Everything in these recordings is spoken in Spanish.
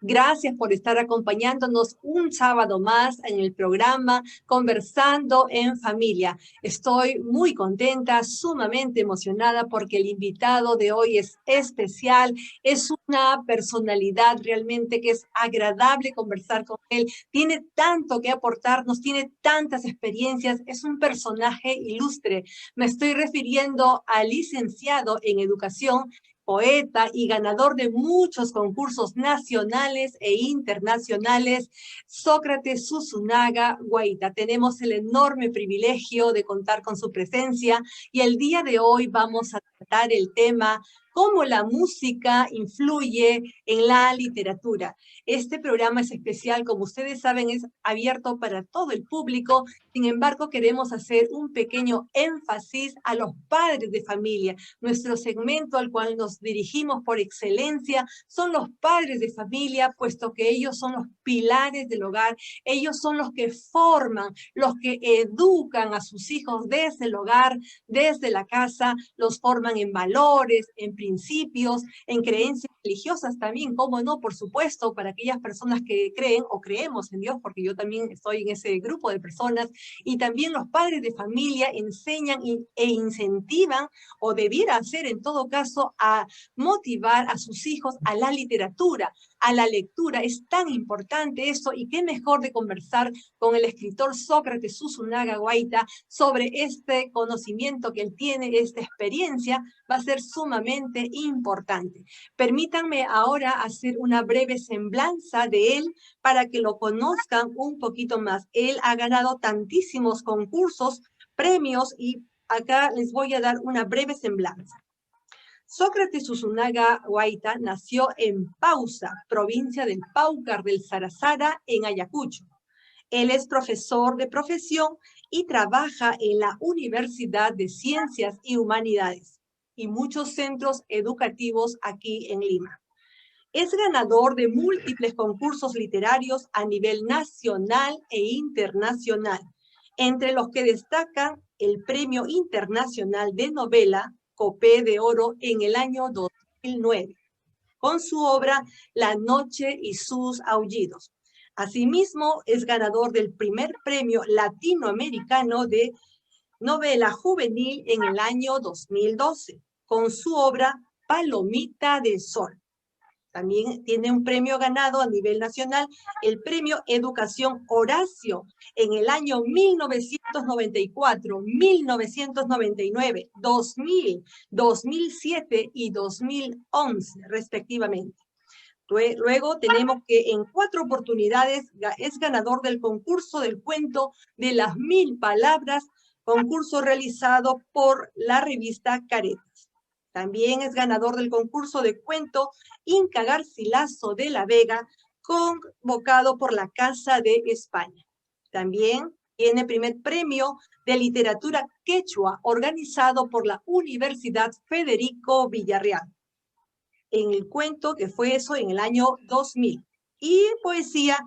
Gracias por estar acompañándonos un sábado más en el programa Conversando en Familia. Estoy muy contenta, sumamente emocionada porque el invitado de hoy es especial, es una personalidad realmente que es agradable conversar con él. Tiene tanto que aportarnos, tiene tantas experiencias, es un personaje ilustre. Me estoy refiriendo al licenciado en educación, poeta y ganador de muchos concursos nacionales e internacionales, Sócrates Susunaga Guaita. Tenemos el enorme privilegio de contar con su presencia y el día de hoy vamos a tratar el tema cómo la música influye en la literatura. Este programa es especial, como ustedes saben, es abierto para todo el público. Sin embargo, queremos hacer un pequeño énfasis a los padres de familia. Nuestro segmento al cual nos dirigimos por excelencia son los padres de familia, puesto que ellos son los pilares del hogar, ellos son los que forman, los que educan a sus hijos desde el hogar, desde la casa, los forman en valores, en principios, en creencias religiosas también, cómo no, por supuesto, para aquellas personas que creen o creemos en Dios, porque yo también estoy en ese grupo de personas, y también los padres de familia enseñan e incentivan, o debiera hacer en todo caso, a motivar a sus hijos a la literatura, a la lectura. Es tan importante eso, y qué mejor de conversar con el escritor Sócrates Susunaga Guaita sobre este conocimiento que él tiene, esta experiencia, va a ser sumamente importante. Permítanme ahora hacer una breve semblanza de él para que lo conozcan un poquito más. Él ha ganado tantísimos concursos, premios, y acá les voy a dar una breve semblanza. Sócrates Susunaga Guaita nació en Pausa, provincia del Paucar del Sarasara, en Ayacucho. Él es profesor de profesión y trabaja en la Universidad de Ciencias y Humanidades y muchos centros educativos aquí en Lima. Es ganador de múltiples concursos literarios a nivel nacional e internacional, entre los que destacan el Premio Internacional de Novela Copé de Oro en el año 2009, con su obra La Noche y sus Aullidos. Asimismo, es ganador del primer premio latinoamericano de novela juvenil en el año 2012, con su obra Palomita de Sol. También tiene un premio ganado a nivel nacional, el Premio Educación Horacio, en el año 1994, 1999, 2000, 2007 y 2011, respectivamente. Luego tenemos que en 4 oportunidades es ganador del concurso del cuento de las 1000 palabras, concurso realizado por la revista Caretas. También es ganador del concurso de cuento Inca Garcilaso de la Vega, convocado por la Casa de España. También tiene primer premio de literatura quechua, organizado por la Universidad Federico Villarreal, en el cuento que fue eso en el año 2000. Y poesía,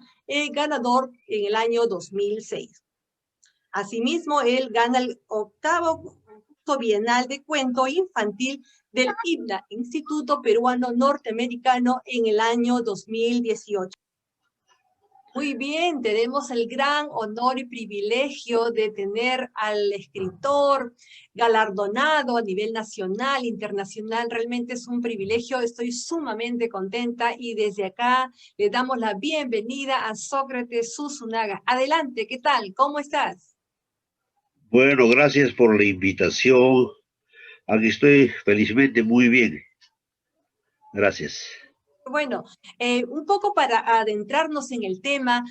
ganador en el año 2006. Asimismo, él gana el 8º concurso bienal de cuento infantil del IPNA, Instituto Peruano Norteamericano, en el año 2018. Muy bien, tenemos el gran honor y privilegio de tener al escritor galardonado a nivel nacional, internacional. Realmente es un privilegio, estoy sumamente contenta y desde acá le damos la bienvenida a Sócrates Susunaga. Adelante, ¿qué tal? ¿Cómo estás? Bueno, gracias por la invitación. Aquí estoy felizmente muy bien. Gracias. Bueno, un poco para adentrarnos en el tema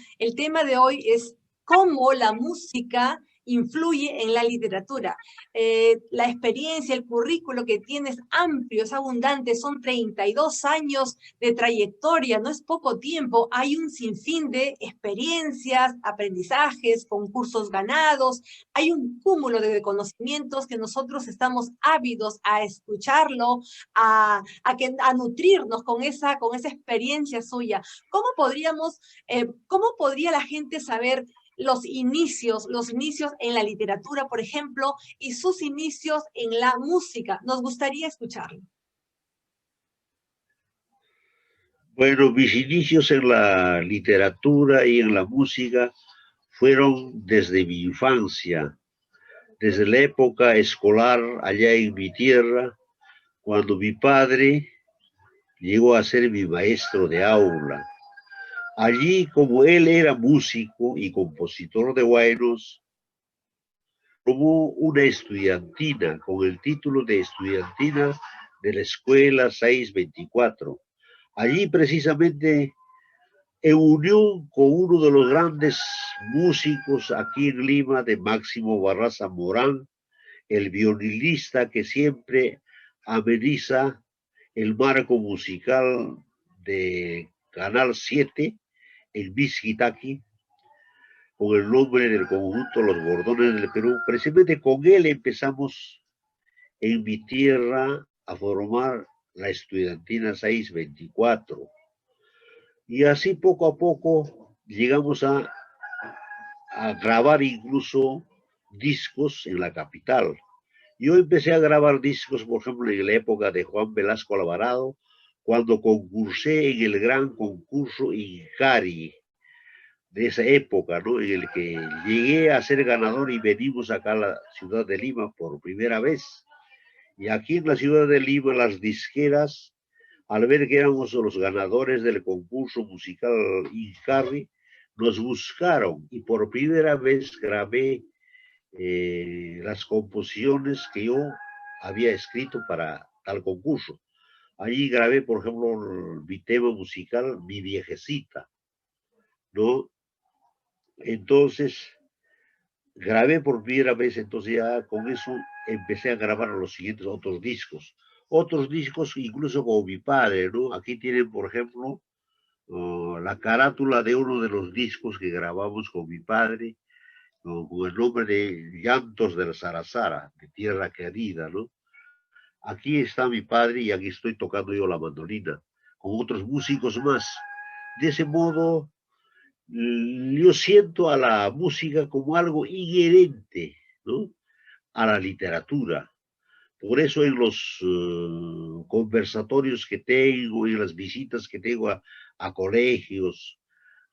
de hoy es cómo la música influye en la literatura. La experiencia, el currículo que tienes amplio, es abundante, son 32 años de trayectoria, no es poco tiempo, hay un sinfín de experiencias, aprendizajes, concursos ganados, hay un cúmulo de conocimientos que nosotros estamos ávidos a escucharlo, a nutrirnos con esa experiencia suya. ¿Cómo podría la gente saber los inicios en la literatura, por ejemplo, y sus inicios en la música? Nos gustaría escucharlo. Bueno, mis inicios en la literatura y en la música fueron desde mi infancia, desde la época escolar allá en mi tierra, cuando mi padre llegó a ser mi maestro de aula. Allí, como él era músico y compositor de guainos, formó una estudiantina con el título de estudiantina de la Escuela 624. Allí precisamente en unión con uno de los grandes músicos aquí en Lima, de Máximo Barraza Morán, el violinista que siempre ameniza el marco musical de Canal 7 en Bisquitaki, con el nombre del conjunto Los Bordones del Perú. Precisamente con él empezamos en mi tierra a formar la estudiantina 624. Y así poco a poco llegamos a grabar incluso discos en la capital. Yo empecé a grabar discos, por ejemplo, en la época de Juan Velasco Alvarado, cuando concursé en el gran concurso Incari de esa época, ¿no? En el que llegué a ser ganador y venimos acá a la ciudad de Lima por primera vez. Y aquí en la ciudad de Lima, las disqueras, al ver que éramos los ganadores del concurso musical Incari, nos buscaron y por primera vez grabé las composiciones que yo había escrito para tal concurso. Allí grabé, por ejemplo, mi tema musical, Mi Viejecita, ¿no? Entonces, grabé por primera vez, entonces ya con eso empecé a grabar los siguientes otros discos incluso con mi padre, ¿no? Aquí tienen, por ejemplo, la carátula de uno de los discos que grabamos con mi padre, con el nombre de Llantos del Sarazara, de Tierra Querida, ¿no? Aquí está mi padre y aquí estoy tocando yo la mandolina, con otros músicos más. De ese modo, yo siento a la música como algo inherente, ¿no? A la literatura. Por eso en los conversatorios que tengo, en las visitas que tengo a colegios,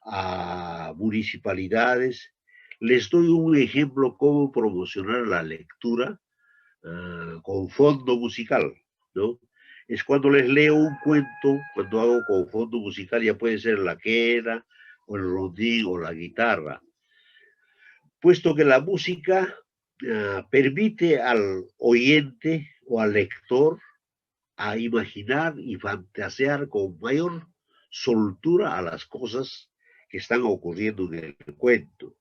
a municipalidades, les doy un ejemplo cómo promocionar la lectura con fondo musical, ¿no? Es cuando les leo un cuento, cuando hago con fondo musical, ya puede ser la quena, o el rondín, o la guitarra, puesto que la música permite al oyente o al lector a imaginar y fantasear con mayor soltura a las cosas que están ocurriendo en el cuento.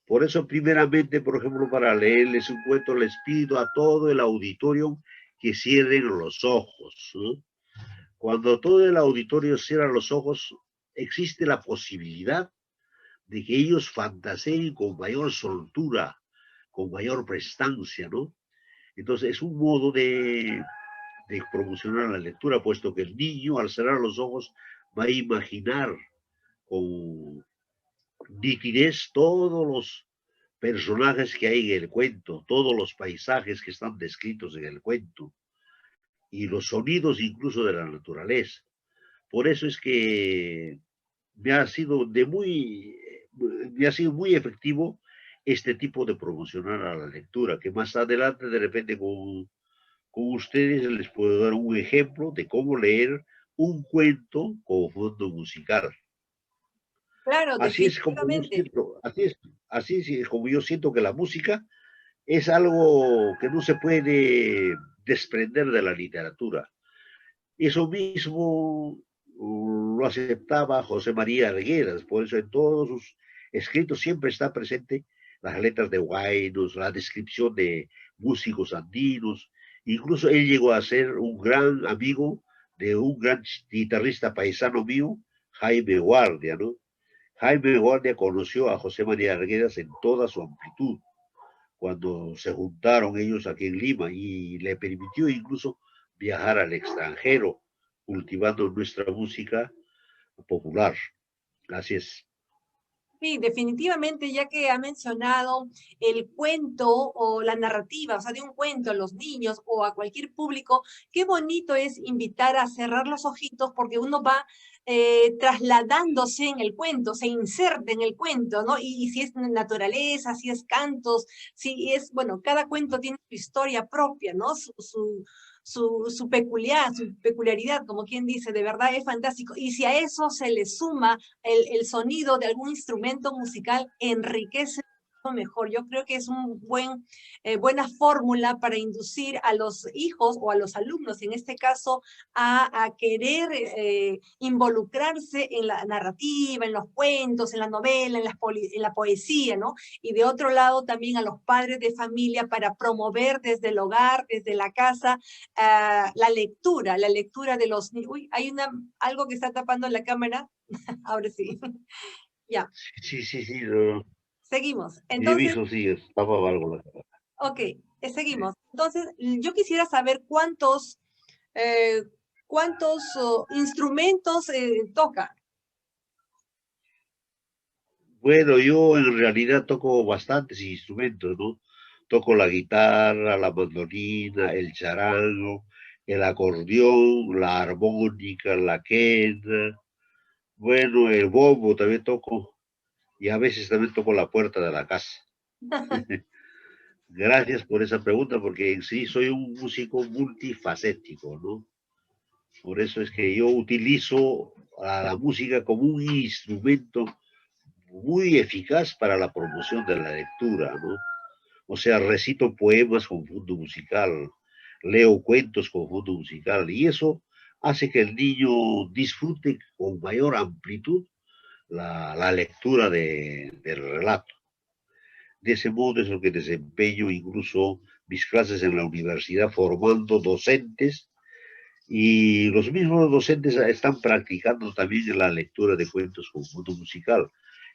Por eso, primeramente, por ejemplo, para leerles un cuento, les pido a todo el auditorio que cierren los ojos, ¿no? Cuando todo el auditorio cierra los ojos, existe la posibilidad de que ellos fantaseen con mayor soltura, con mayor prestancia, ¿no? Entonces, es un modo de promocionar la lectura, puesto que el niño, al cerrar los ojos, va a imaginar con nitidez todos los personajes que hay en el cuento, todos los paisajes que están descritos en el cuento y los sonidos incluso de la naturaleza. Por eso es que me ha sido me ha sido muy efectivo este tipo de promocionar a la lectura, que más adelante de repente con ustedes les puedo dar un ejemplo de cómo leer un cuento con fondo musical. Claro, Así es como yo definitivamente. siento, así es como yo siento que la música es algo que no se puede desprender de la literatura. Eso mismo lo aceptaba José María Arguedas, por eso en todos sus escritos siempre está presente las letras de guainos, la descripción de músicos andinos, incluso él llegó a ser un gran amigo de un gran guitarrista paisano mío, Jaime Guardia, ¿no? Jaime Guardia conoció a José María Arguedas en toda su amplitud cuando se juntaron ellos aquí en Lima y le permitió incluso viajar al extranjero, cultivando nuestra música popular. Así es. Sí, definitivamente, ya que ha mencionado el cuento o la narrativa, o sea, de un cuento a los niños o a cualquier público, qué bonito es invitar a cerrar los ojitos porque uno va trasladándose en el cuento, se inserta en el cuento, ¿no? Y si es naturaleza, si es cantos, si es, bueno, cada cuento tiene su historia propia, ¿no? Su peculiaridad, como quien dice, de verdad es fantástico. Y si a eso se le suma el sonido de algún instrumento musical, enriquece mejor. Yo creo que es un buena fórmula para inducir a los hijos o a los alumnos, en este caso, a querer involucrarse en la narrativa, en los cuentos, en la novela, en la poesía, ¿no? Y de otro lado también a los padres de familia para promover desde el hogar, desde la casa, la lectura de los... Uy, hay algo que está tapando la cámara. Ahora sí. Ya, Sí, sí, sí, no, seguimos. y he Entonces, visto, sí, estaba algo. ok, seguimos. Entonces, yo quisiera saber eh, cuántos instrumentos toca. Bueno, yo en realidad toco bastantes instrumentos, ¿no? Toco la guitarra, la mandolina, el charango, el acordeón, la armónica, la quena, bueno, el bombo también toco y a veces también toco la puerta de la casa. Gracias por esa pregunta porque en sí soy un músico multifacético, ¿no? Por eso es que yo utilizo a la música como un instrumento muy eficaz para la promoción de la lectura, ¿no? O sea, recito poemas con fondo musical, leo cuentos con fondo musical, y eso hace que el niño disfrute con mayor amplitud la lectura del relato. De ese modo es lo que desempeño incluso mis clases en la universidad formando docentes y los mismos docentes están practicando también la lectura de cuentos con fondo musical,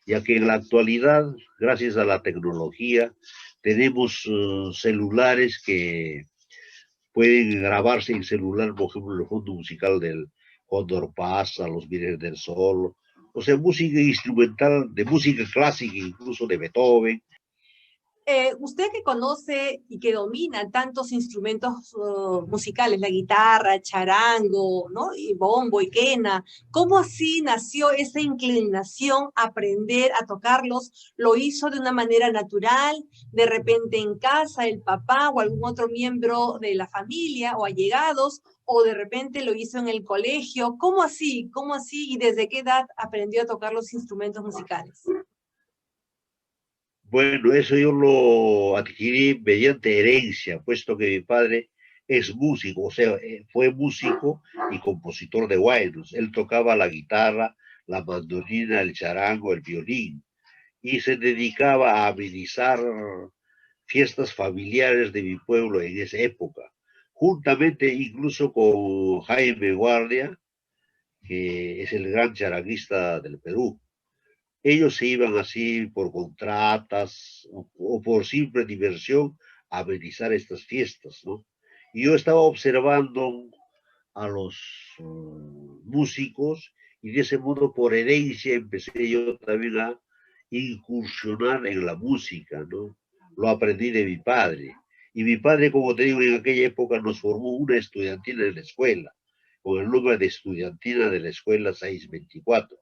ya que en la actualidad, gracias a la tecnología, tenemos celulares que pueden grabarse en celular, por ejemplo, el fondo musical del Cóndor Pasa, Los Vírgenes del Sol, o sea, música instrumental, de música clásica, incluso de Beethoven. Usted que conoce y que domina tantos instrumentos musicales, la guitarra, charango, ¿no? Y bombo y quena, ¿cómo así nació esa inclinación a aprender a tocarlos? ¿Lo hizo de una manera natural? ¿De repente en casa el papá o algún otro miembro de la familia o allegados? ¿O de repente lo hizo en el colegio? ¿Cómo así? ¿Cómo así? ¿Y desde qué edad aprendió a tocar los instrumentos musicales? Bueno, eso yo lo adquirí mediante herencia, puesto que mi padre es músico, o sea, fue músico y compositor de guaynos. Él tocaba la guitarra, la mandolina, el charango, el violín, y se dedicaba a amenizar fiestas familiares de mi pueblo en esa época, juntamente incluso con Jaime Guardia, que es el gran charanguista del Perú. Ellos se iban así por contratas o por simple diversión a amenizar estas fiestas, ¿no? Y yo estaba observando a los músicos y de ese modo por herencia empecé yo también a incursionar en la música, ¿no? Lo aprendí de mi padre. Y mi padre, como te digo, en aquella época nos formó una estudiantina en la escuela, con el nombre de Estudiantina de la Escuela 624,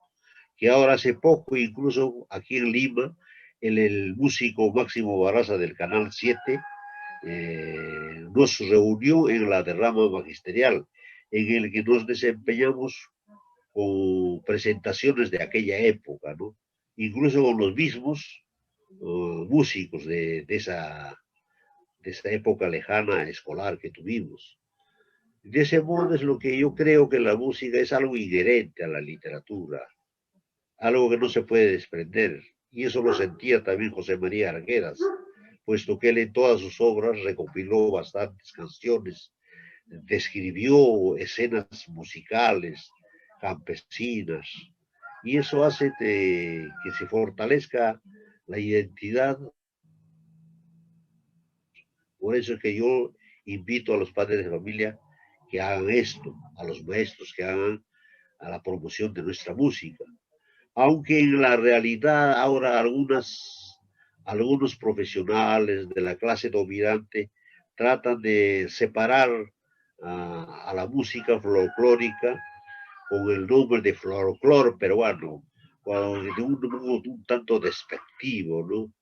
que ahora hace poco, incluso aquí en Lima, el músico Máximo Barraza del Canal 7 nos reunió en la derrama magisterial, en el que nos desempeñamos con presentaciones de aquella época, ¿no? Incluso con los mismos músicos de esa época lejana escolar que tuvimos. De ese modo es lo que yo creo que la música es algo inherente a la literatura, algo que no se puede desprender. Y eso lo sentía también José María Arguedas, puesto que él en todas sus obras recopiló bastantes canciones, describió escenas musicales, campesinas, y eso hace que se fortalezca la identidad. Por eso es que yo invito a los padres de familia que hagan esto, a los maestros que hagan a la promoción de nuestra música. aunque en la realidad ahora algunos profesionales de la clase dominante tratan de separar a la música folclórica con el nombre de folclore peruano, de un tanto despectivo, ¿no?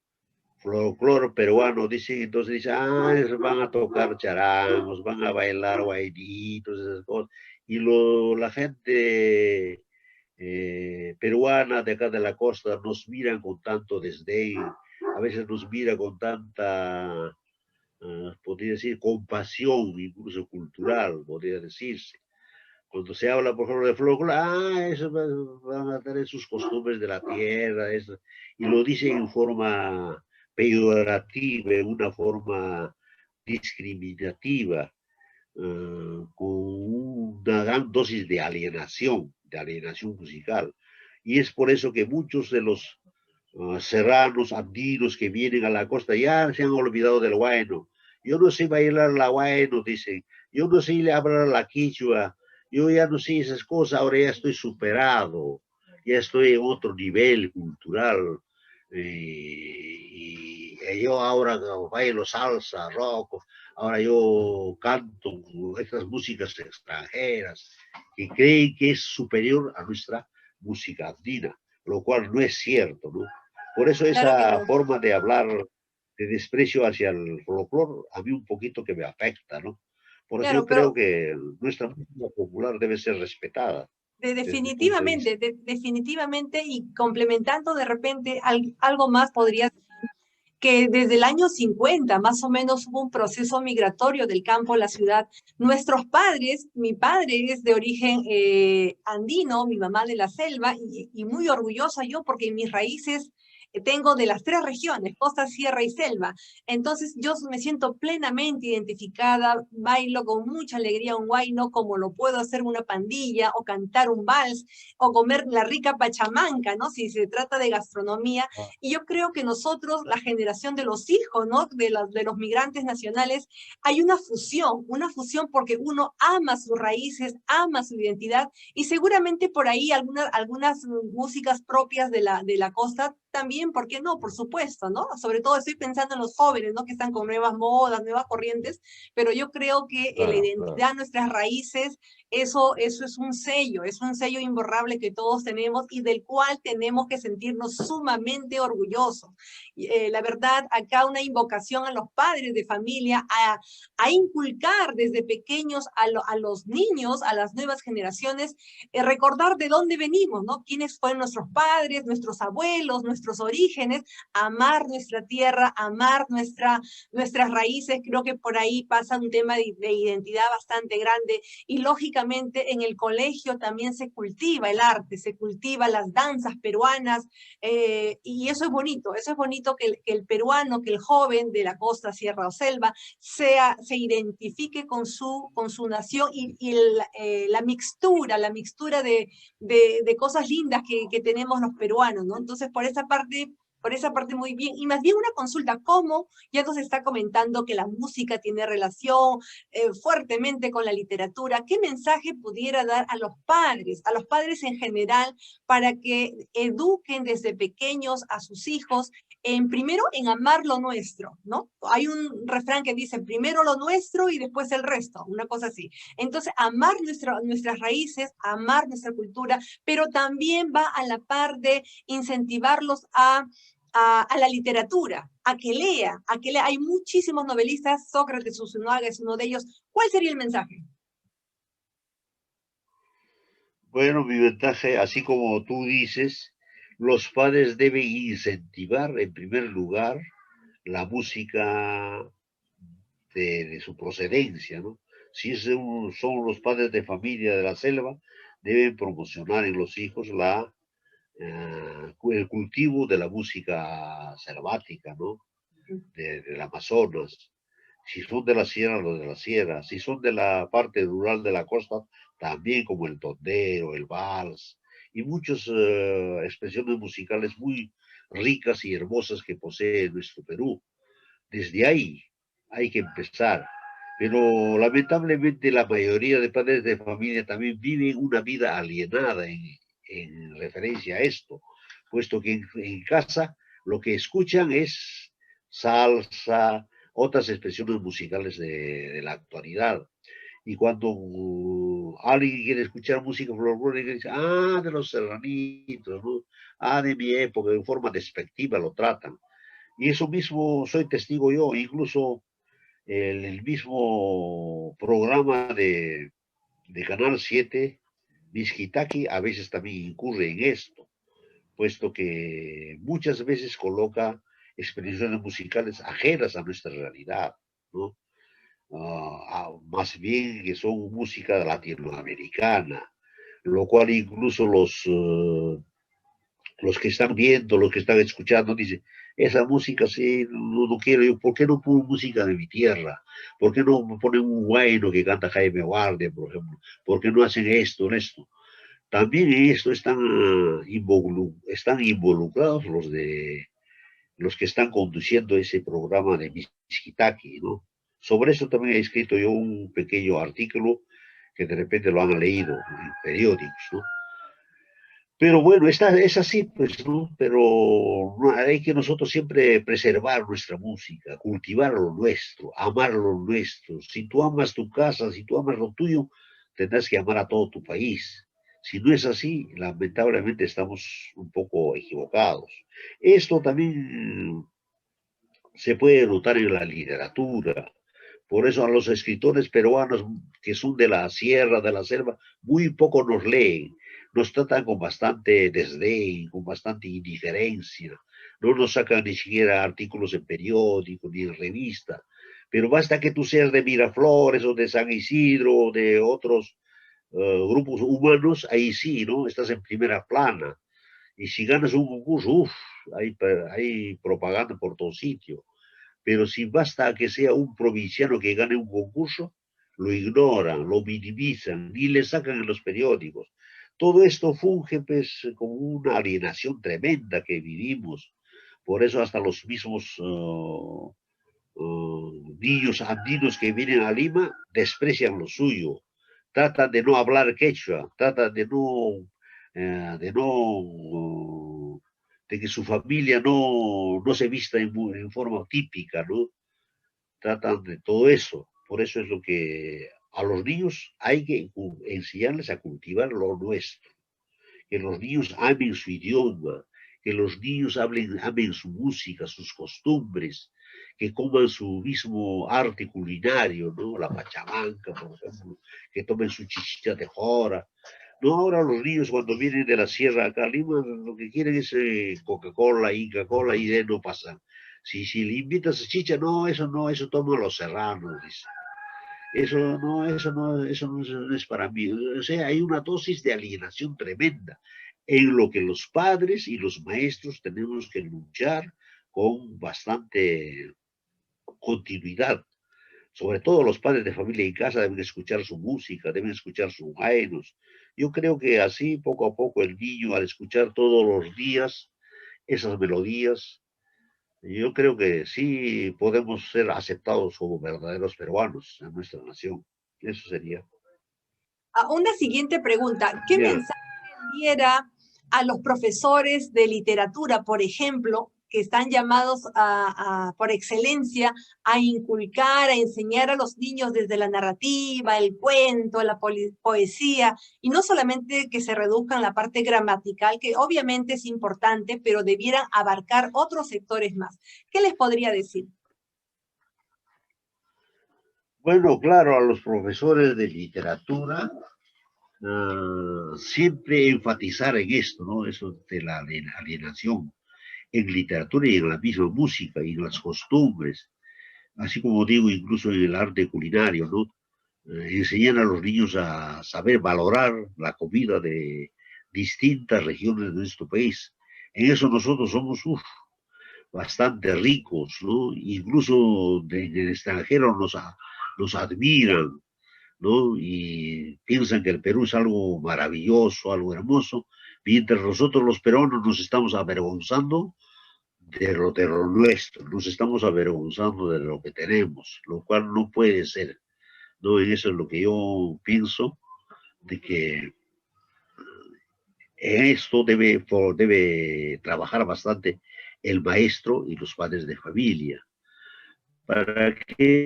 Folclore peruano, dicen, entonces dicen, van a tocar charangos, van a bailar guainitos, esas cosas. Y la gente peruana de acá de la costa nos miran con tanto desdén, a veces nos mira con tanta, podría decir, compasión, incluso cultural, podría decirse. Cuando se habla, por ejemplo, de folclore, eso van a tener sus costumbres de la tierra, eso, y lo dicen en forma peyorativa, en una forma discriminativa, con una gran dosis de alienación musical. Y es por eso que muchos de los serranos, andinos que vienen a la costa ya se han olvidado del huayno. Yo no sé bailar la huayno, dicen. Yo no sé hablar la quichua. Yo ya no sé esas cosas. Ahora ya estoy superado. Ya estoy en otro nivel cultural. Y yo ahora bailo salsa, rock. Ahora yo canto estas músicas extranjeras que creen que es superior a nuestra música andina, lo cual no es cierto, ¿no? Por eso Claro que esa no. forma de hablar de desprecio hacia el folclore, a mí un poquito que me afecta, ¿no? Por eso yo Claro, creo pero que nuestra música popular debe ser respetada desde mi punto de vista. definitivamente, definitivamente, y complementando de repente algo más podría que desde el año 50 más o menos hubo un proceso migratorio del campo a la ciudad. Nuestros padres, mi padre es de origen andino, mi mamá de la selva, y muy orgullosa yo porque mis raíces tengo de las tres regiones, costa, sierra y selva. Entonces yo me siento plenamente identificada, bailo con mucha alegría un huayno como lo puedo hacer una pandilla o cantar un vals o comer la rica pachamanca, ¿no? Si se trata de gastronomía, y yo creo que nosotros, la generación de los hijos, ¿no? De los migrantes nacionales, hay una fusión porque uno ama sus raíces, ama su identidad y seguramente por ahí algunas músicas propias de la costa también, ¿por qué no? Por supuesto, ¿no? Sobre todo estoy pensando en los jóvenes, ¿no? Que están con nuevas modas, nuevas corrientes, pero yo creo que la Claro, claro. identidad, nuestras raíces, eso es un sello imborrable que todos tenemos y del cual tenemos que sentirnos sumamente orgullosos. La verdad, acá una invocación a los padres de familia a inculcar desde pequeños a los niños, a las nuevas generaciones, recordar de dónde venimos, ¿no? Quiénes fueron nuestros padres, nuestros abuelos, nuestros orígenes, amar nuestra tierra, amar nuestras raíces. Creo que por ahí pasa un tema de identidad bastante grande y lógicamente en el colegio también se cultiva el arte, se cultiva las danzas peruanas y eso es bonito que el peruano, que el joven de la costa, sierra o selva se identifique con su nación y la mixtura de cosas lindas que tenemos los peruanos, ¿no? Entonces, por esa parte muy bien. Y más bien una consulta, ¿cómo ya nos está comentando que la música tiene relación fuertemente con la literatura? ¿Qué mensaje pudiera dar a los padres en general, para que eduquen desde pequeños a sus hijos primero en amar lo nuestro, ¿no? Hay un refrán que dice primero lo nuestro y después el resto, una cosa así. Entonces, amar nuestras raíces, amar nuestra cultura, pero también va a la par de incentivarlos a la literatura, a que lea. Hay muchísimos novelistas, Sócrates Usunaga es uno de ellos. ¿Cuál sería el mensaje? Bueno, mi ventaja, así como tú dices, los padres deben incentivar en primer lugar la música de su procedencia, ¿no? Si son los padres de familia de la selva, deben promocionar en los hijos el cultivo de la música selvática, ¿no? Del Amazonas. Si son de la sierra, los de la sierra. Si son de la parte rural de la costa, también como el tondero, el vals y muchas expresiones musicales muy ricas y hermosas que posee nuestro Perú. Desde ahí hay que empezar. Pero lamentablemente la mayoría de padres de familia también viven una vida alienada en referencia a esto, puesto que en casa lo que escuchan es salsa, otras expresiones musicales de la actualidad. Y cuando alguien quiere escuchar música folclórica, dice, ah, de los serranitos, ¿no? Ah, de mi época, de forma despectiva lo tratan. Y eso mismo soy testigo yo, incluso el mismo programa de Canal 7, Miskitaki, a veces también incurre en esto, puesto que muchas veces coloca expresiones musicales ajenas a nuestra realidad, ¿no? Más bien que son música latinoamericana, lo cual incluso los que están viendo, los que están escuchando, dicen, esa música sí, no quiero yo, ¿por qué no pongo música de mi tierra? ¿Por qué no ponen un guayno que canta Jaime Guardia, por ejemplo? ¿Por qué no hacen esto? También en esto están involucrados los que están conduciendo ese programa de Miskitaki, ¿no? Sobre eso también he escrito yo un pequeño artículo que de repente lo han leído en periódicos, ¿no? Pero bueno, es así, pues, ¿no? Pero no, hay que nosotros siempre preservar nuestra música, cultivar lo nuestro, amar lo nuestro. Si tú amas tu casa, si tú amas lo tuyo, tendrás que amar a todo tu país. Si no es así, lamentablemente estamos un poco equivocados. Esto también se puede notar en la literatura. Por eso a los escritores peruanos que son de la sierra, de la selva, muy poco nos leen. Nos tratan con bastante desdén, con bastante indiferencia. No nos sacan ni siquiera artículos en periódico ni en revista. Pero basta que tú seas de Miraflores o de San Isidro o de otros grupos humanos, ahí sí, ¿no? Estás en primera plana. Y si ganas un concurso, uff, hay propaganda por todo sitio. Pero si basta que sea un provinciano que gane un concurso, lo ignoran, lo minimizan, ni le sacan en los periódicos. Todo esto funge pues como una alienación tremenda que vivimos. Por eso hasta los mismos niños andinos que vienen a Lima desprecian lo suyo. Tratan de no hablar quechua, tratan de que su familia no se vista en forma típica, ¿no? Tratan de todo eso. Por eso es lo que a los niños hay que enseñarles a cultivar lo nuestro. Que los niños amen su idioma, que los niños amen su música, sus costumbres, que coman su mismo arte culinario, ¿no? La pachamanca, por ejemplo, que tomen su chichita de jora. No, ahora los niños cuando vienen de la sierra acá a Lima, lo que quieren es Coca-Cola, Inca-Cola y de no pasan. Si le invitas a chicha, no, eso toman los serranos, dice. Eso no es para mí. O sea, hay una dosis de alienación tremenda en lo que los padres y los maestros tenemos que luchar con bastante continuidad. Sobre todo los padres de familia en casa deben escuchar su música, deben escuchar sus vainos. Yo creo que así, poco a poco, el niño, al escuchar todos los días esas melodías, yo creo que sí podemos ser aceptados como verdaderos peruanos en nuestra nación. Eso sería. Una siguiente pregunta. ¿Qué Ya. mensaje diera a los profesores de literatura, por ejemplo, que están llamados por excelencia a inculcar, a enseñar a los niños desde la narrativa, el cuento, la poesía, y no solamente que se reduzcan la parte gramatical, que obviamente es importante, pero debieran abarcar otros sectores más? ¿Qué les podría decir? Bueno, claro, a los profesores de literatura siempre enfatizar en esto, ¿no? Eso de la alienación en literatura y en la misma música y en las costumbres, así como digo, incluso en el arte culinario, ¿no? Enseñar a los niños a saber valorar la comida de distintas regiones de nuestro país. En eso nosotros somos bastante ricos, ¿no? Incluso en el extranjero nos admiran, ¿no? Y piensan que el Perú es algo maravilloso, algo hermoso, mientras nosotros los peruanos nos estamos avergonzando de lo nuestro, nos estamos avergonzando de lo que tenemos, lo cual no puede ser, ¿no? Y eso es lo que yo pienso, de que en esto debe trabajar bastante el maestro y los padres de familia. Para que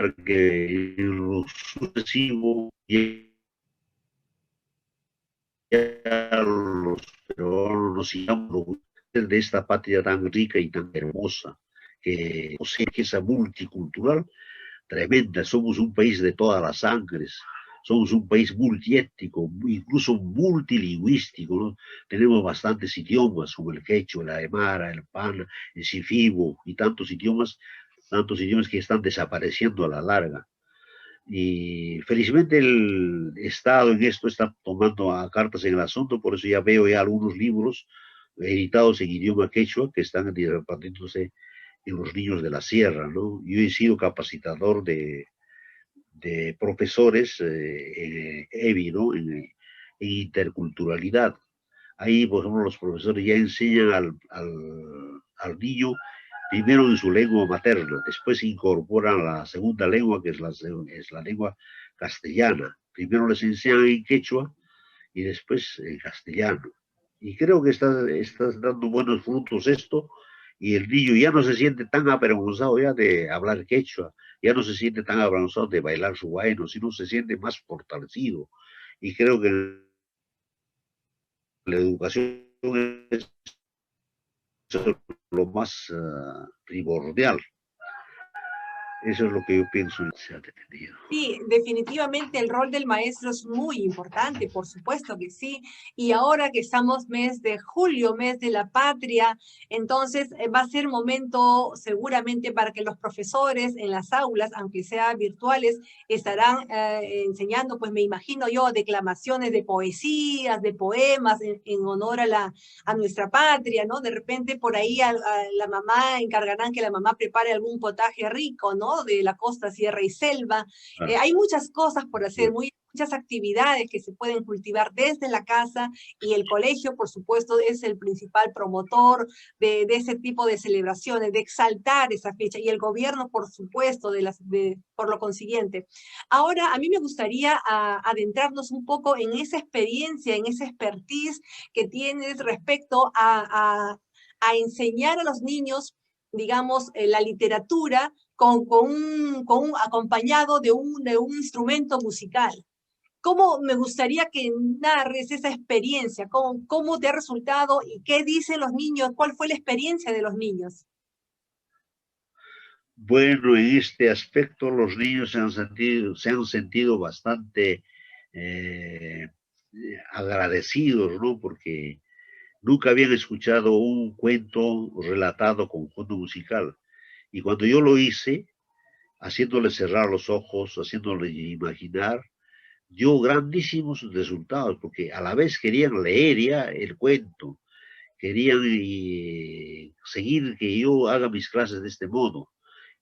en lo sucesivo ya los peruanos nos sigamos de esta patria tan rica y tan hermosa, que posee esa multicultural tremenda. Somos un país de todas las sangres, somos un país multiétnico, incluso multilingüístico, ¿no? Tenemos bastantes idiomas, como el quechua, el aymara, el pana, el shifibo y tantos idiomas que están desapareciendo a la larga. Y felizmente el Estado en esto está tomando a cartas en el asunto, por eso ya veo ya algunos libros editados en idioma quechua que están repartiéndose en los niños de la sierra, ¿no? Yo he sido capacitador de profesores en EBI, ¿no? En interculturalidad. Ahí, por ejemplo, los profesores ya enseñan al niño primero en su lengua materna, después incorporan la segunda lengua, que es la lengua castellana. Primero les enseñan en quechua y después en castellano. Y creo que está dando buenos frutos esto, y el niño ya no se siente tan avergonzado ya de hablar quechua, ya no se siente tan avergonzado de bailar su guayno, sino se siente más fortalecido. Y creo que la educación es lo más primordial. Eso es lo que yo pienso que se ha detenido. Sí, definitivamente el rol del maestro es muy importante, por supuesto que sí. Y ahora que estamos mes de julio, mes de la patria, entonces va a ser momento seguramente para que los profesores en las aulas, aunque sean virtuales, estarán enseñando, pues me imagino yo, declamaciones de poesías, de poemas en honor a nuestra patria, ¿no? De repente por ahí a la mamá encargarán que la mamá prepare algún potaje rico, ¿no? De la costa, sierra y selva. Hay muchas cosas por hacer, muchas actividades que se pueden cultivar desde la casa y el colegio, por supuesto, es el principal promotor de ese tipo de celebraciones, de exaltar esa fecha y el gobierno, por supuesto, por lo consiguiente. Ahora, a mí me gustaría adentrarnos un poco en esa experiencia, en esa expertise que tienes respecto a enseñar a los niños, digamos, la literatura acompañado de un instrumento musical. ¿Cómo me gustaría que narres esa experiencia? ¿Cómo te ha resultado y qué dicen los niños? ¿Cuál fue la experiencia de los niños? Bueno, en este aspecto los niños se han sentido bastante eh, agradecidos, ¿no? Porque nunca habían escuchado un cuento relatado con fondo musical. Y cuando yo lo hice, haciéndole cerrar los ojos, haciéndole imaginar, dio grandísimos resultados, porque a la vez querían leer ya el cuento, querían seguir que yo haga mis clases de este modo.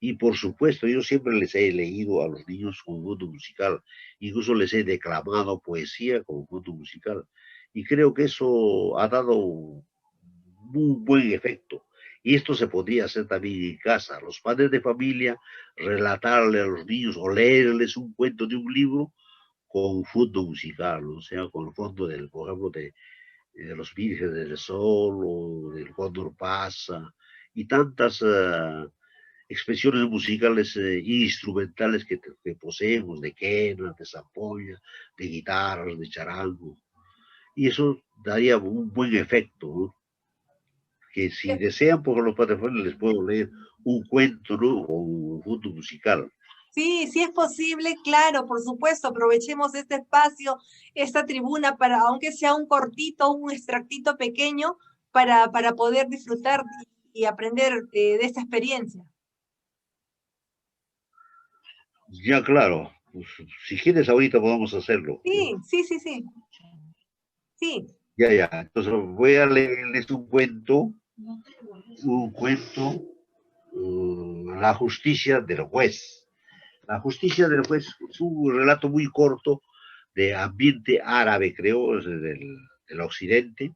Y por supuesto, yo siempre les he leído a los niños con fondo musical, incluso les he declamado poesía con fondo musical. Y creo que eso ha dado muy buen efecto. Y esto se podría hacer también en casa. Los padres de familia relatarle a los niños o leerles un cuento de un libro con fondo musical, ¿no? O sea, con el fondo del, por ejemplo, de los Vírgenes del Sol o del Cóndor Pasa y tantas expresiones musicales e instrumentales que poseemos, de quena, de zampoña, de guitarras, de charango. Y eso daría un buen efecto, ¿no? Que si desean, por los patrones les puedo leer un cuento, ¿no? O un fondo musical. Sí, sí es posible, claro, por supuesto, aprovechemos este espacio, esta tribuna para, aunque sea un cortito, un extractito pequeño, para poder disfrutar y aprender de esta experiencia. Ya, claro, pues, si quieres ahorita podemos hacerlo, ¿no? Sí, sí, sí, sí, sí. Ya, ya. Entonces voy a leerles un cuento, La justicia del juez. La justicia del juez es un relato muy corto de ambiente árabe, creo, del occidente,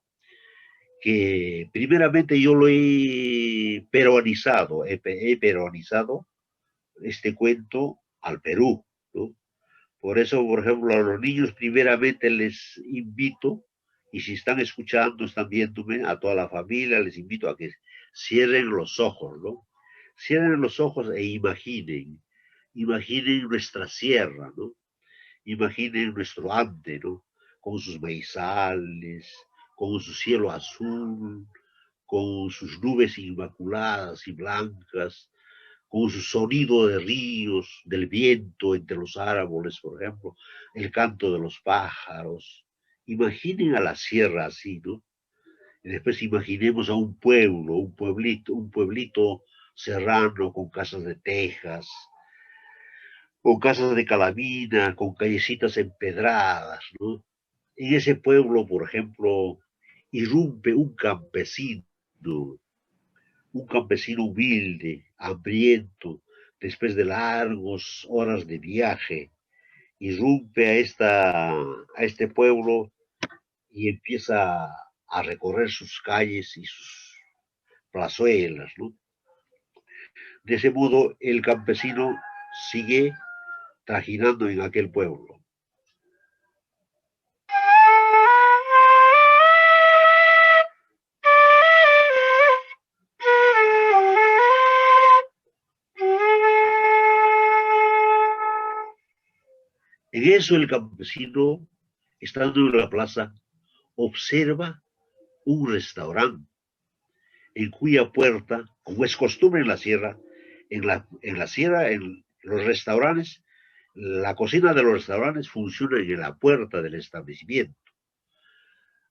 que primeramente yo lo he peruanizado, he peruanizado este cuento al Perú, ¿no? Por eso, por ejemplo, a los niños primeramente les invito Y si están escuchando, están viéndome, a toda la familia, les invito a que cierren los ojos, ¿no? Cierren los ojos e imaginen nuestra sierra, ¿no? Imaginen nuestro Ande, ¿no? Con sus maizales, con su cielo azul, con sus nubes inmaculadas y blancas, con su sonido de ríos, del viento entre los árboles, por ejemplo, el canto de los pájaros. Imaginen a la sierra así, ¿no? Y después imaginemos a un pueblito serrano con casas de tejas, con casas de calamina, con callecitas empedradas, ¿no? En ese pueblo, por ejemplo, irrumpe un campesino humilde, hambriento, después de largas horas de viaje, irrumpe a este pueblo y empieza a recorrer sus calles y sus plazuelas, ¿no? De ese modo, el campesino sigue trajinando en aquel pueblo. En eso el campesino, estando en la plaza, observa un restaurante en cuya puerta, como es costumbre en la sierra, en los restaurantes, la cocina de los restaurantes funciona en la puerta del establecimiento.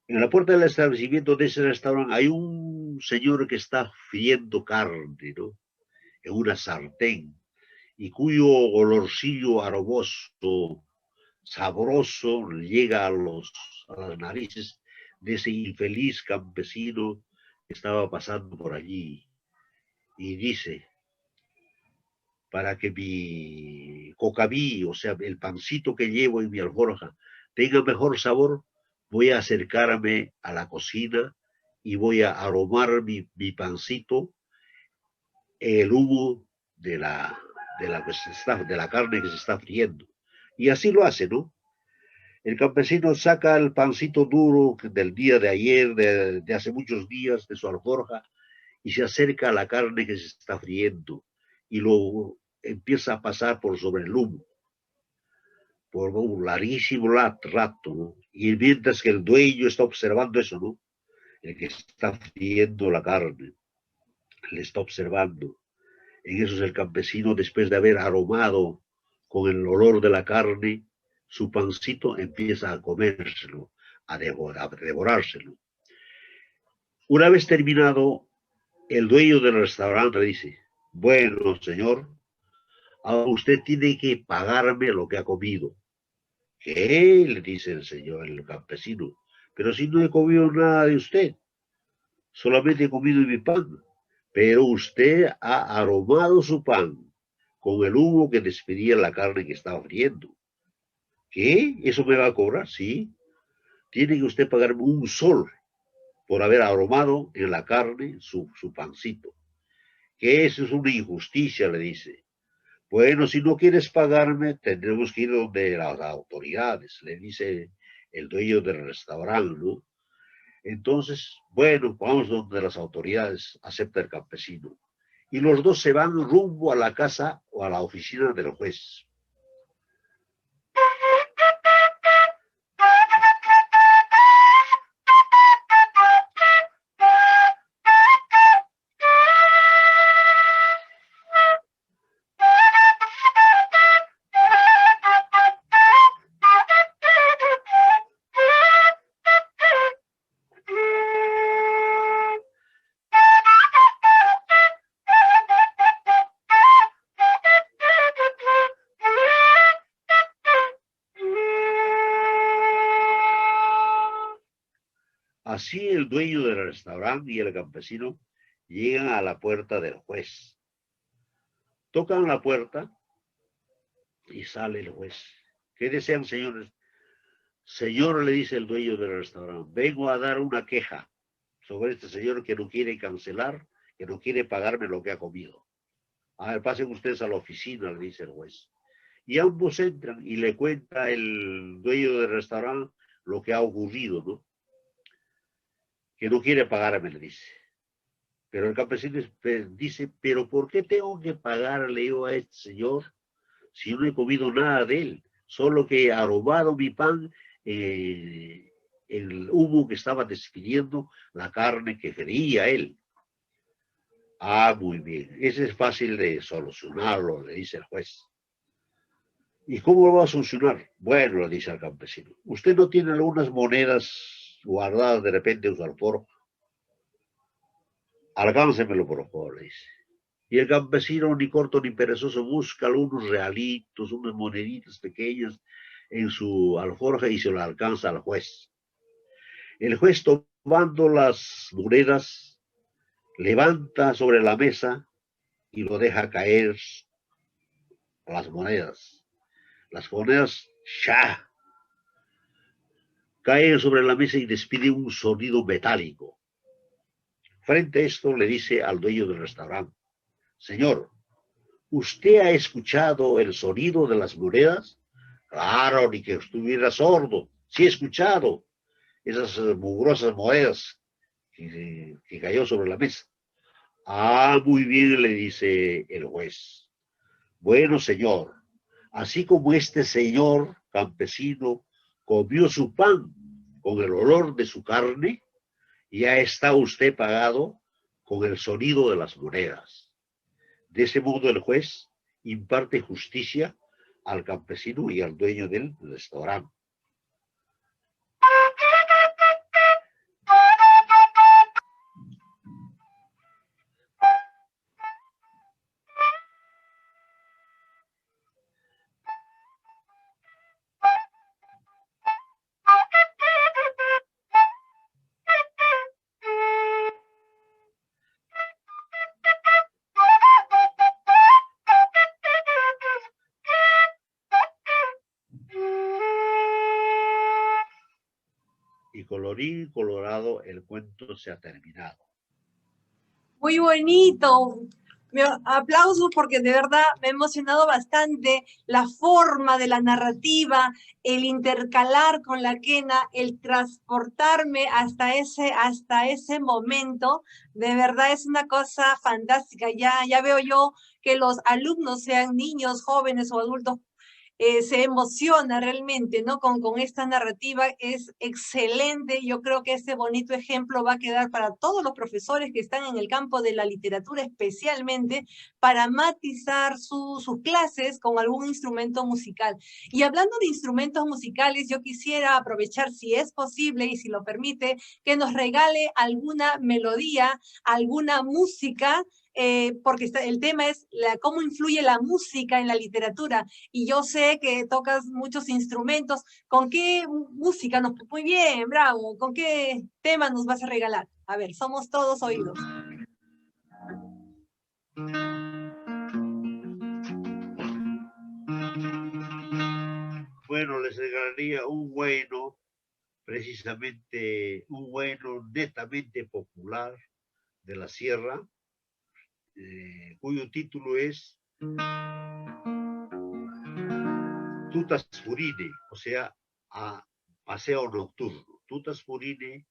En la puerta del establecimiento de ese restaurante hay un señor que está friendo carne, ¿no? En una sartén, y cuyo olorcillo aromoso, sabroso, llega a las narices de ese infeliz campesino que estaba pasando por allí. Y dice, para que mi cocaví, o sea, el pancito que llevo en mi alforja, tenga mejor sabor, voy a acercarme a la cocina y voy a aromar mi pancito en el humo de la carne que se está friendo. Y así lo hace, ¿no? El campesino saca el pancito duro del día de ayer, de hace muchos días, de su alforja, y se acerca a la carne que se está friendo y lo empieza a pasar por sobre el humo, por un larguísimo rato, ¿no? Y mientras que el dueño está observando eso, ¿no? El que está friendo la carne, le está observando. En eso es el campesino, después de haber aromado con el olor de la carne, su pancito empieza a comérselo, a devorárselo. Una vez terminado, el dueño del restaurante le dice, bueno, señor, ahora usted tiene que pagarme lo que ha comido. ¿Qué? Le dice el señor, el campesino. Pero si no he comido nada de usted, solamente he comido mi pan. Pero usted ha aromado su pan con el humo que despedía la carne que estaba friendo. ¿Qué? ¿Eso me va a cobrar? Sí. Tiene que usted pagarme un sol por haber aromado en la carne su pancito. Que eso es una injusticia, le dice. Bueno, si no quieres pagarme, tendremos que ir donde las autoridades, le dice el dueño del restaurante, ¿no? Entonces, bueno, vamos donde las autoridades, acepta el campesino. Y los dos se van rumbo a la casa o a la oficina del juez. Así el dueño del restaurante y el campesino llegan a la puerta del juez. Tocan la puerta y sale el juez. ¿Qué desean, señores? Señor, le dice el dueño del restaurante, vengo a dar una queja sobre este señor que no quiere cancelar, que no quiere pagarme lo que ha comido. A ver, pasen ustedes a la oficina, le dice el juez. Y ambos entran y le cuenta el dueño del restaurante lo que ha ocurrido, ¿no? que no quiere pagarme, le dice. Pero el campesino dice, pero ¿por qué tengo que pagarle yo a este señor si no he comido nada de él? Solo que ha robado mi pan, el humo que estaba despidiendo la carne que quería él. Ah, muy bien. Ese es fácil de solucionarlo, le dice el juez. ¿Y cómo lo va a solucionar? Bueno, le dice al campesino. ¿Usted no tiene algunas monedas guardadas de repente en su alforja? Alcáncemelo, por favor, le dice. Y el campesino, ni corto ni perezoso, busca unos realitos, unas moneditas pequeñas en su alforja y se lo alcanza al juez. El juez, tomando las monedas, levanta sobre la mesa y lo deja caer las monedas. Las monedas ¡sha! Caen sobre la mesa y despiden un sonido metálico. Frente a esto le dice al dueño del restaurante: señor, ¿usted ha escuchado el sonido de las monedas? Claro, ni que estuviera sordo. Sí he escuchado esas mugrosas monedas que cayó sobre la mesa. Ah, muy bien, le dice el juez. Bueno, señor, así como este señor campesino comió su pan con el olor de su carne, ya está usted pagado con el sonido de las monedas. De ese modo el juez imparte justicia al campesino y al dueño del restaurante. Y colorín colorado, el cuento se ha terminado. Muy bonito. Aplausos porque de verdad me ha emocionado bastante la forma de la narrativa, el intercalar con la quena, el transportarme hasta ese momento. De verdad es una cosa fantástica. Ya veo yo que los alumnos, sean niños, jóvenes o adultos, se emociona realmente, ¿no? Con esta narrativa es excelente. Yo creo que este bonito ejemplo va a quedar para todos los profesores que están en el campo de la literatura, especialmente para matizar sus clases con algún instrumento musical. Y hablando de instrumentos musicales, yo quisiera aprovechar, si es posible y si lo permite, que nos regale alguna melodía, alguna música, porque el tema es cómo influye la música en la literatura. Y yo sé que tocas muchos instrumentos. ¿Con qué música nos... Muy bien, bravo. ¿Con qué tema nos vas a regalar? A ver, somos todos oídos. Bueno, les regalaría un bueno, precisamente un bueno netamente popular de la sierra, cuyo título es Tutas Furine, o sea, a paseo nocturno. Tutas Furine,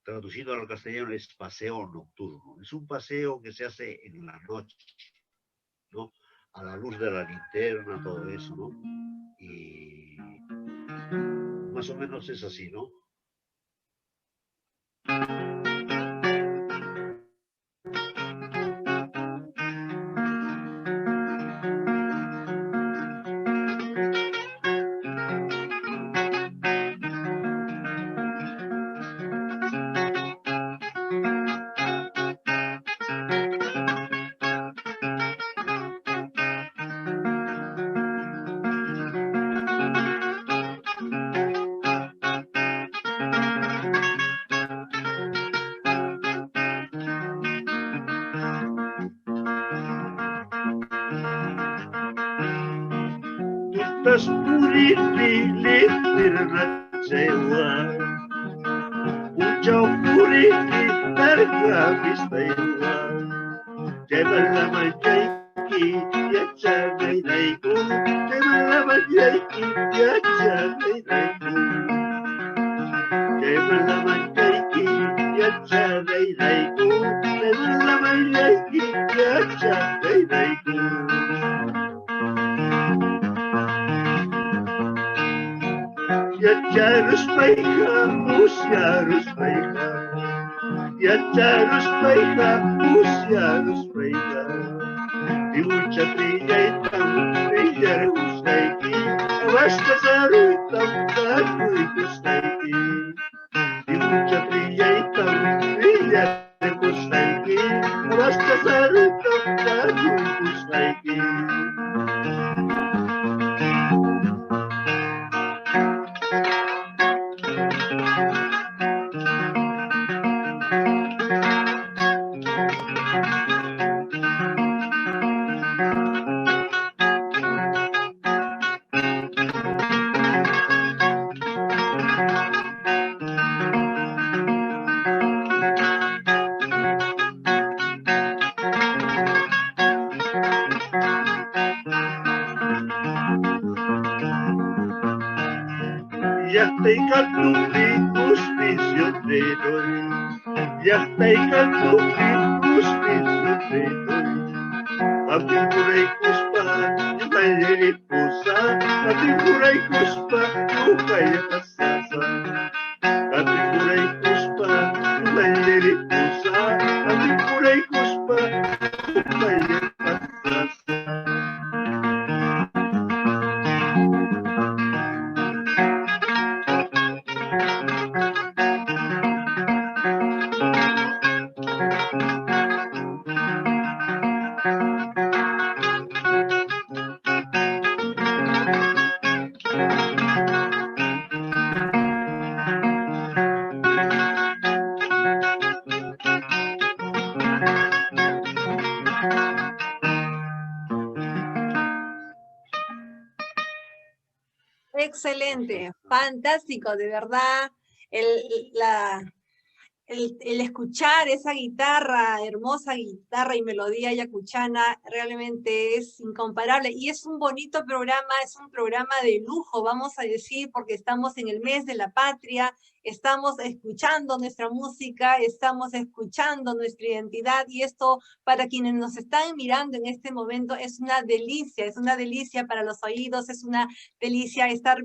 traducido al castellano, es paseo nocturno. Es un paseo que se hace en la noche, ¿no? A la luz de la linterna, todo eso, ¿no? Y más o menos es así, ¿no? Tutas Furine, literna sewa. Pucau Furine, targa vistawa. Jebala manjaiki, yacha naidaiku. Jebala manjaiki, yacha naidaiku. Jebala manjaiki, Yarus paika, yarus paika, yarus paika, yarus paika. Diucha tilla itam, tilla usaiki, basta zaru itam, taru ikusaiki. Diucha tilla itam, tilla usaiki, basta zaru itam, taru ikusaiki. Excelente, fantástico, de verdad. El, el escuchar esa guitarra, hermosa guitarra y melodía ayacuchana, realmente es incomparable. Y es un bonito programa, es un programa de lujo, vamos a decir, porque estamos en el mes de la patria, estamos escuchando nuestra música, estamos escuchando nuestra identidad, y esto para quienes nos están mirando en este momento es una delicia para los oídos, es una delicia estar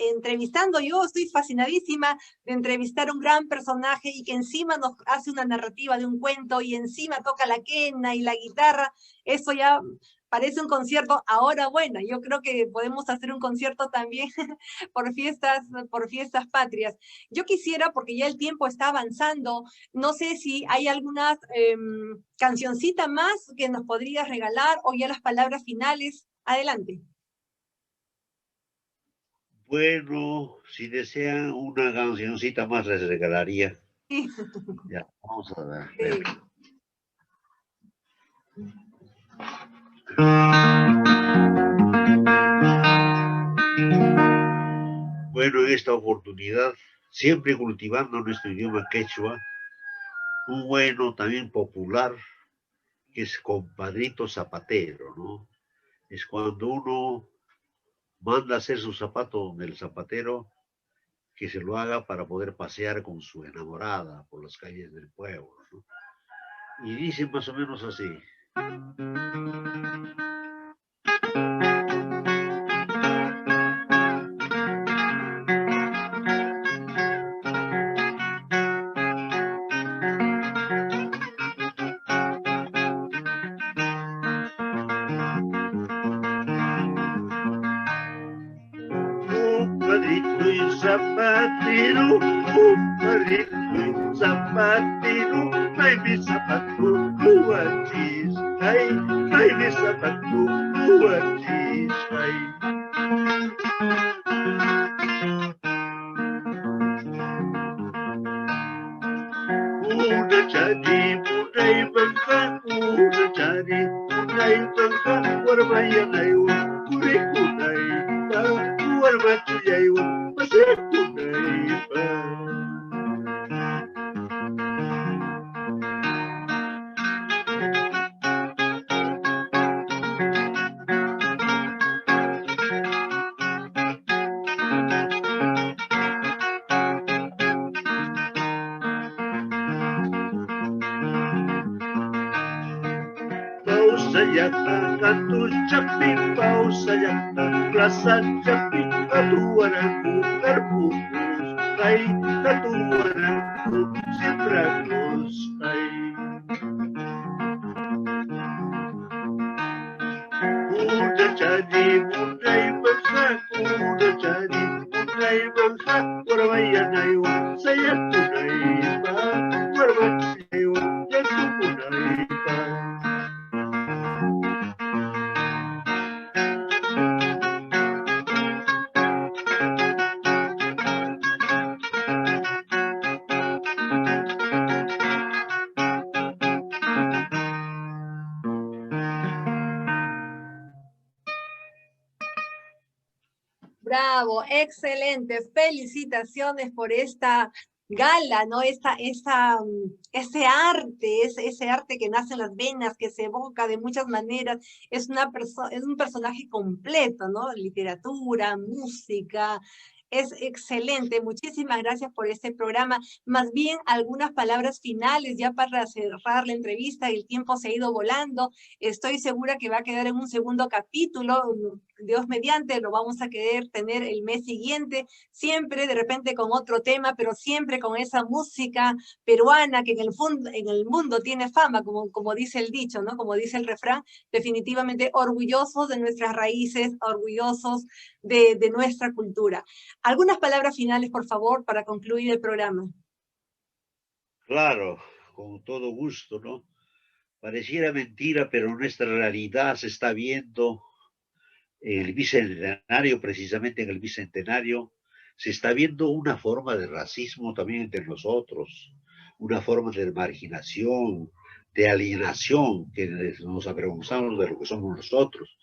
entrevistando. Yo estoy fascinadísima de entrevistar a un gran personaje y que encima nos hace una narrativa de un cuento y encima toca la quena y la guitarra. Eso ya parece un concierto. Ahora, bueno, yo creo que podemos hacer un concierto también por fiestas patrias. Yo quisiera, porque ya el tiempo está avanzando, no sé si hay alguna cancioncita más que nos podrías regalar o ya las palabras finales. Adelante. Bueno, si desean una cancioncita más les regalaría. Sí. Ya, vamos a ver. Sí. Bueno, en esta oportunidad, siempre cultivando nuestro idioma quechua, un bueno también popular, que es compadrito zapatero, ¿no? Es cuando uno manda a hacer su zapato donde el zapatero, que se lo haga para poder pasear con su enamorada por las calles del pueblo, ¿no? Y dice más o menos así. Zapatero, compadrito zapatero, ay mi zapato, guachis, ay mi zapato, guachis, ay. Una chari, una bangka, una chari, una bangka, warmaya nayo, kurikunay, warmachu yayo, pasikunay pa. sayata katu chapi pau sayata plaza chapi katu aranku terpukus kai katu aranku siprakus kai udah jadi budai bangsa udah jadi budai bangsa berbaya naiwa saya budai bang berbaya naiwa jatuh budai bang. Bravo, excelente. Felicitaciones por esta gala, ¿no? Ese arte que nace en las venas, que se evoca de muchas maneras. Es un personaje completo, ¿no? Literatura, música. Es excelente. Muchísimas gracias por este programa. Más bien, algunas palabras finales ya para cerrar la entrevista. El tiempo se ha ido volando. Estoy segura que va a quedar en un segundo capítulo. Dios mediante, lo vamos a querer tener el mes siguiente, siempre de repente con otro tema, pero siempre con esa música peruana que en el mundo tiene fama, como dice el dicho, ¿no? Como dice el refrán, definitivamente orgullosos de nuestras raíces, orgullosos de nuestra cultura. Algunas palabras finales, por favor, para concluir el programa. Claro, con todo gusto, ¿no? Pareciera mentira, pero nuestra realidad se está viendo en el bicentenario, precisamente en el bicentenario, se está viendo una forma de racismo también entre nosotros, una forma de marginación, de alienación, que nos avergonzamos de lo que somos nosotros.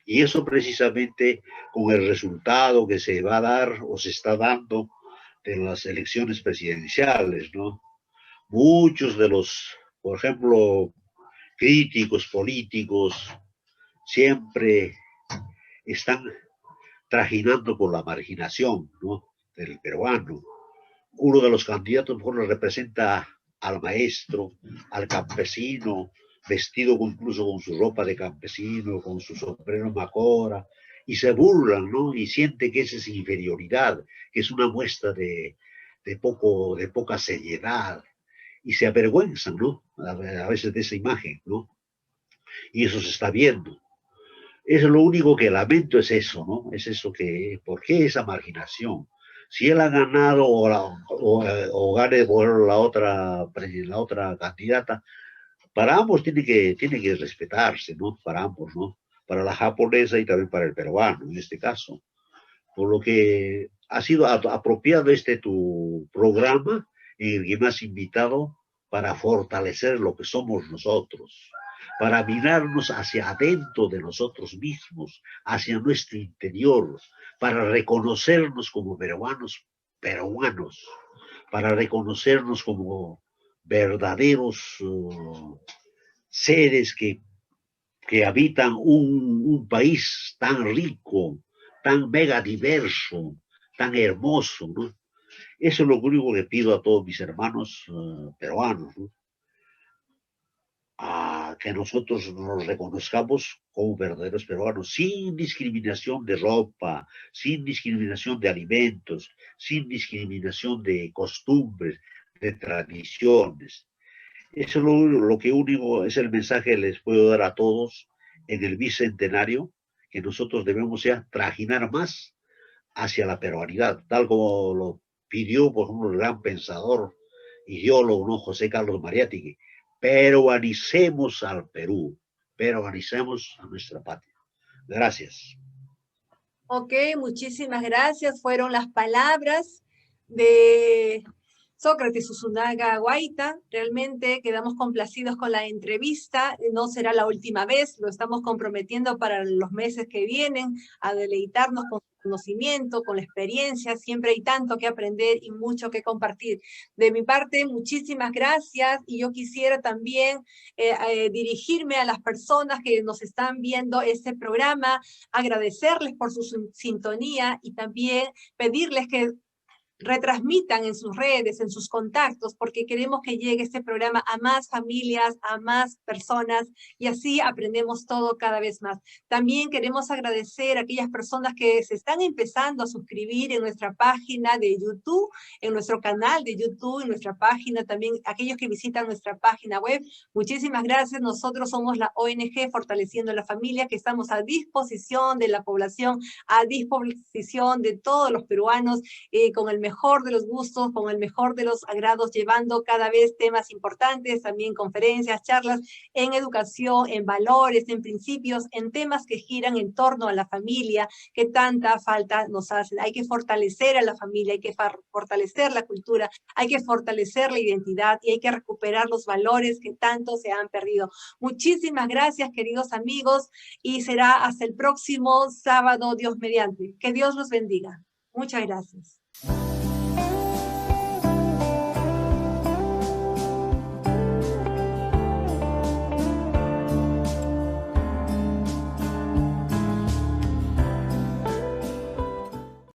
Y eso precisamente con el resultado que se va a dar o se está dando en las elecciones presidenciales, ¿no? Muchos de los, por ejemplo, críticos políticos siempre están trajinando por la marginación, ¿no? Del peruano. Uno de los candidatos mejor le representa al maestro, al campesino, vestido incluso con su ropa de campesino, con su sombrero macora, y se burlan, ¿no? Y siente que esa es inferioridad, que es una muestra de poca seriedad, y se avergüenzan, ¿no? A veces de esa imagen, ¿no? Y eso se está viendo. Es lo único que lamento, es eso, ¿no? Es eso que, ¿por qué esa marginación? Si él ha ganado o gane por la otra candidata, para ambos tiene que respetarse, ¿no? Para ambos, ¿no? Para la japonesa y también para el peruano, en este caso. Por lo que ha sido apropiado tu programa en el que me has invitado para fortalecer lo que somos nosotros, para mirarnos hacia adentro de nosotros mismos, hacia nuestro interior, para reconocernos como peruanos, para reconocernos como verdaderos seres que habitan un país tan rico, tan mega diverso, tan hermoso, ¿no? Eso es lo único que pido a todos mis hermanos peruanos, ¿no? A que nosotros nos reconozcamos como verdaderos peruanos, sin discriminación de ropa, sin discriminación de alimentos, sin discriminación de costumbres, de tradiciones. Eso es lo que único es el mensaje que les puedo dar a todos en el bicentenario, que nosotros debemos ya trajinar más hacia la peruanidad, tal como lo pidió, por ejemplo, el gran pensador, ideólogo, ¿no? José Carlos Mariátegui. Peruanicemos al Perú, peruanicemos a nuestra patria. Gracias. Ok, muchísimas gracias. Fueron las palabras de Sócrates Usunaga Guaita. Realmente quedamos complacidos con la entrevista. No será la última vez, lo estamos comprometiendo para los meses que vienen, a deleitarnos con conocimiento, con la experiencia. Siempre hay tanto que aprender y mucho que compartir. De mi parte, muchísimas gracias, y yo quisiera también dirigirme a las personas que nos están viendo este programa, agradecerles por su sintonía y también pedirles que retransmitan en sus redes, en sus contactos, porque queremos que llegue este programa a más familias, a más personas, y así aprendemos todo cada vez más. También queremos agradecer a aquellas personas que se están empezando a suscribir en nuestra página de YouTube, en nuestro canal de YouTube, en nuestra página, también aquellos que visitan nuestra página web. Muchísimas gracias. Nosotros somos la ONG Fortaleciendo la Familia, que estamos a disposición de la población, a disposición de todos los peruanos, con el mejor de los gustos, con el mejor de los agrados, llevando cada vez temas importantes, también conferencias, charlas en educación, en valores, en principios, en temas que giran en torno a la familia, que tanta falta nos hacen. Hay que fortalecer a la familia, hay que fortalecer la cultura, hay que fortalecer la identidad y hay que recuperar los valores que tanto se han perdido. Muchísimas gracias, queridos amigos, y será hasta el próximo sábado, Dios mediante. Que Dios los bendiga. Muchas gracias.